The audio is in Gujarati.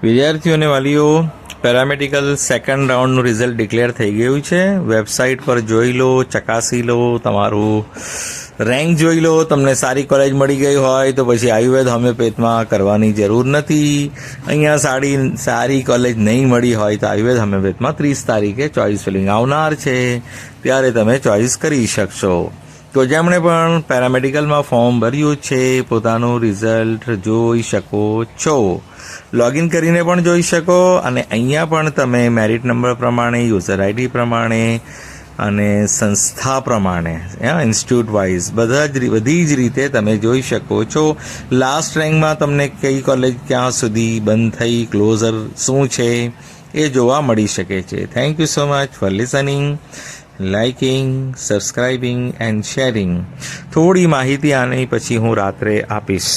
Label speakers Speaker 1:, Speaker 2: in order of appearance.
Speaker 1: વિદ્યાર્થીઓ અને વાલીઓ, પેરામેડિકલ સેકન્ડ રાઉન્ડનું રિઝલ્ટ ડિક્લેર થઈ ગયું છે. વેબસાઇટ પર જોઈ લો, ચકાસી લો, તમારું રેન્ક જોઈ લો. તમને સારી કોલેજ મળી ગઈ હોય તો પછી આયુર્વેદ હોમિયોપેથમાં કરવાની જરૂર નથી. અહીંયા સારી કોલેજ નહીં મળી હોય તો આયુર્વેદ હોમિયોપેથમાં 30 તારીખે ચોઇસ ફિલિંગ આવનાર છે, ત્યારે તમે ચોઇસ કરી શકશો. તો જેમણે પણ પેરામેડિકલમાં ફોર્મ ભર્યું છે, પોતાનું રિઝલ્ટ જોઈ શકો છો. લોગિન કરીને પણ જોઈ શકો, અને અહીંયા પણ તમે મેરિટ નંબર પ્રમાણે, યુઝર આઈડી પ્રમાણે અને સંસ્થા પ્રમાણે, ઇન્સ્ટિટ્યૂટ વાઇઝ બધી જ રીતે તમે જોઈ શકો છો. લાસ્ટ રેન્કમાં તમને કઈ કોલેજ ક્યાં સુધી બંધ થઈ, ક્લોઝર શું છે એ જોવા મળી શકે છે. Thank you so much for listening, liking, subscribing and sharing. થોડી માહિતી આની પછી હું રાત્રે આપીશ.